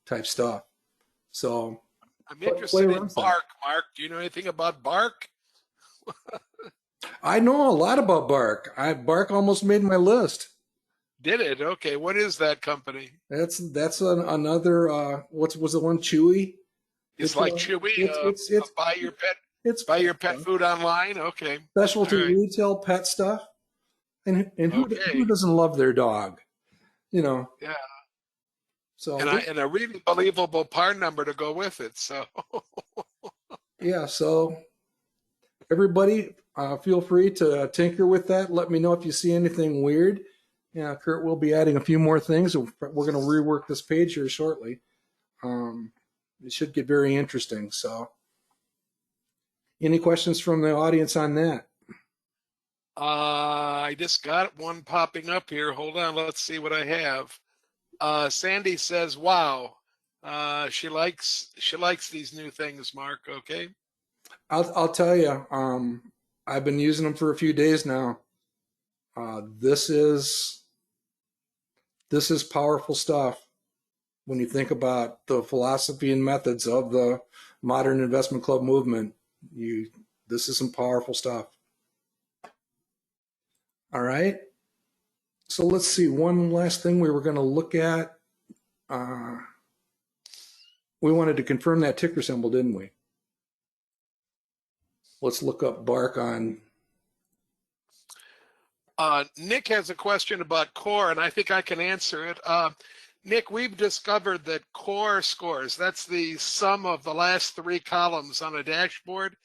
type stuff. So I'm interested in Bark, Mark. Do you know anything about Bark? I know a lot about Bark. Bark almost made my list. Did it? Okay. What is that company? That's another. What was the one? Chewy. It's like Chewy. It's buy your pet. It's buy your pet food online. Okay. Specialty retail pet stuff. And who doesn't love their dog? You know. Yeah. So and a really believable part number to go with it. So. Yeah. So everybody, feel free to tinker with that. Let me know if you see anything weird. Yeah, Kurt will be adding a few more things. We're going to rework this page here shortly. It should get very interesting. So, any questions from the audience on that? I just got one popping up here. Hold on, let's see what I have. Sandy says, "Wow, she likes these new things." Mark, okay. I'll tell you. I've been using them for a few days now. This is powerful stuff when you think about the philosophy and methods of the modern investment club movement. This is some powerful stuff. All right. So let's see. One last thing we were going to look at. We wanted to confirm that ticker symbol, didn't we? Let's look up Bark on. Nick has a question about core, and I think I can answer it. Nick, we've discovered that core scores, that's the sum of the last 3 columns on a dashboard.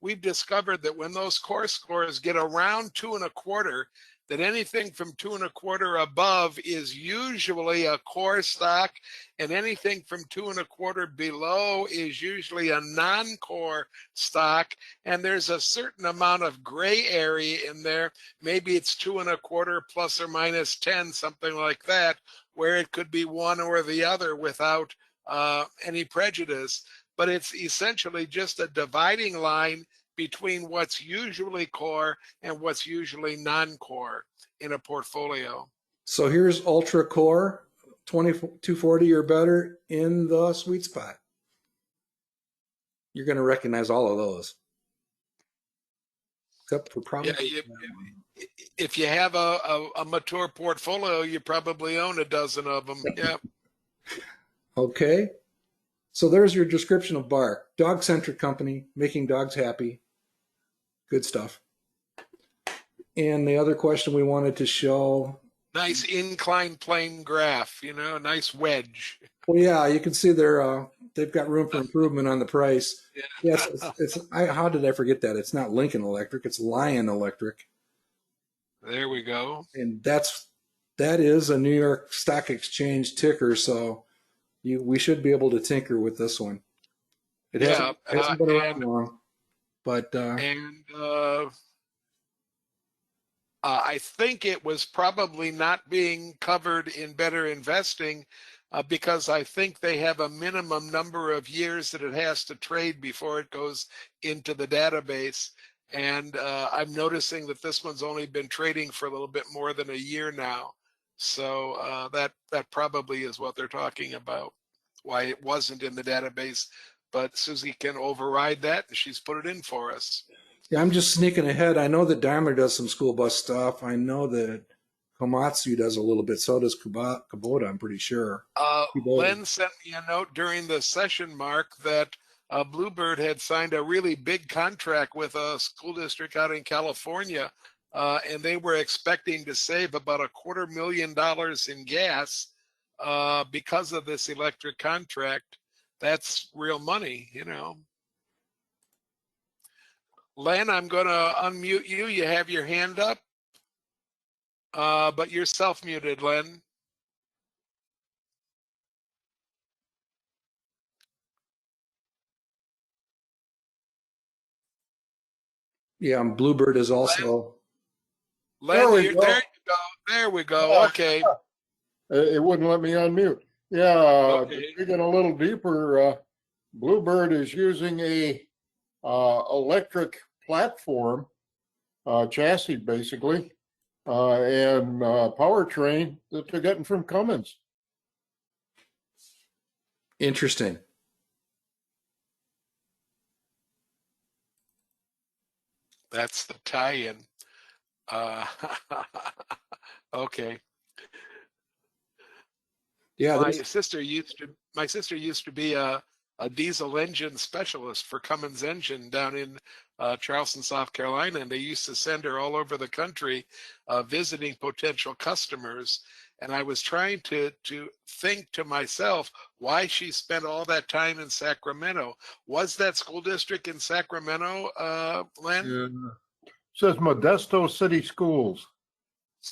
We've discovered that when those core scores get around 2.25, that anything from 2.25 above is usually a core stock, and anything from 2.25 below is usually a non-core stock. And there's a certain amount of gray area in there. Maybe it's 2.25 plus or minus 10, something like that, where it could be one or the other without any prejudice. But it's essentially just a dividing line between what's usually core and what's usually non-core in a portfolio. So here's ultra core, 240 or better in the sweet spot. You're going to recognize all of those. Except for probably. Yeah, if you have a mature portfolio, you probably own a dozen of them. Yeah. Okay. So there's your description of Bark. Dog-centric company, making dogs happy. Good stuff. And the other question we wanted to show. Nice inclined plane graph, nice wedge. Well, yeah, you can see they've got room for improvement on the price. Yeah. Yes, how did I forget that? It's not Lincoln Electric, it's Lion Electric. There we go. And that is a New York Stock Exchange ticker, so we should be able to tinker with this one. It hasn't been around long. But I think it was probably not being covered in Better Investing because I think they have a minimum number of years that it has to trade before it goes into the database. And I'm noticing that this one's only been trading for a little bit more than a year now. So that probably is what they're talking about, why it wasn't in the database. But Susie can override that, and she's put it in for us. Yeah, I'm just sneaking ahead. I know that Daimler does some school bus stuff. I know that Komatsu does a little bit. So does Kubota, I'm pretty sure. Len sent me a note during the session, Mark, that Bluebird had signed a really big contract with a school district out in California, and they were expecting to save about $250,000 in gas because of this electric contract. That's real money, you know. Len, I'm going to unmute you. You have your hand up, but you're self-muted, Len. Yeah, and Bluebird is also. Len, There we go. there you go. There we go. Yeah. Okay. It wouldn't let me unmute. Yeah, Okay. digging a little deeper, Bluebird is using a electric platform, chassis basically, and powertrain that they're getting from Cummins. Interesting. That's the tie-in. Okay. Yeah, My sister used to be a diesel engine specialist for Cummins Engine down in Charleston, South Carolina, and they used to send her all over the country visiting potential customers. And I was trying to think to myself why she spent all that time in Sacramento. Was that school district in Sacramento, Len? Yeah. Says Modesto City Schools.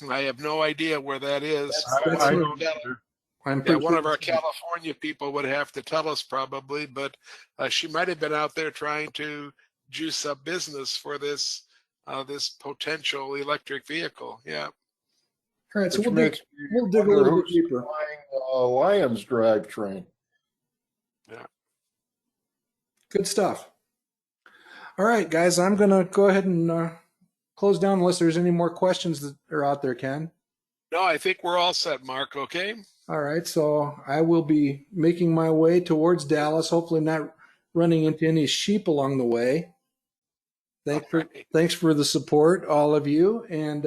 I have no idea where that is. That's I what- don't either. I'm Yeah, pretty one sure of our it's- California people would have to tell us probably, but she might have been out there trying to juice up business for this this potential electric vehicle. Yeah. All right, so Which we'll makes dig me a wonder little bit who's deeper. supplying Lion's drivetrain. Good stuff. All right, guys, I'm going to go ahead and close down unless there's any more questions that are out there, Ken. No, I think we're all set, Mark. Okay. All right, so I will be making my way towards Dallas, hopefully not running into any sheep along the way. Thanks for the support, all of you, and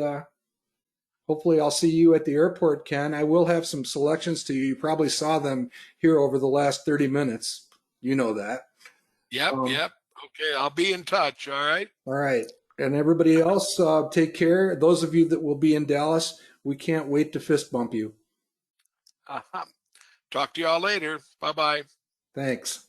hopefully I'll see you at the airport, Ken. I will have some selections to you. You probably saw them here over the last 30 minutes. You know that. Yep. Yep. Okay. I'll be in touch. All right. All right. And everybody else, take care. Those of you that will be in Dallas, we can't wait to fist bump you. Talk to y'all later. Bye-bye. Thanks.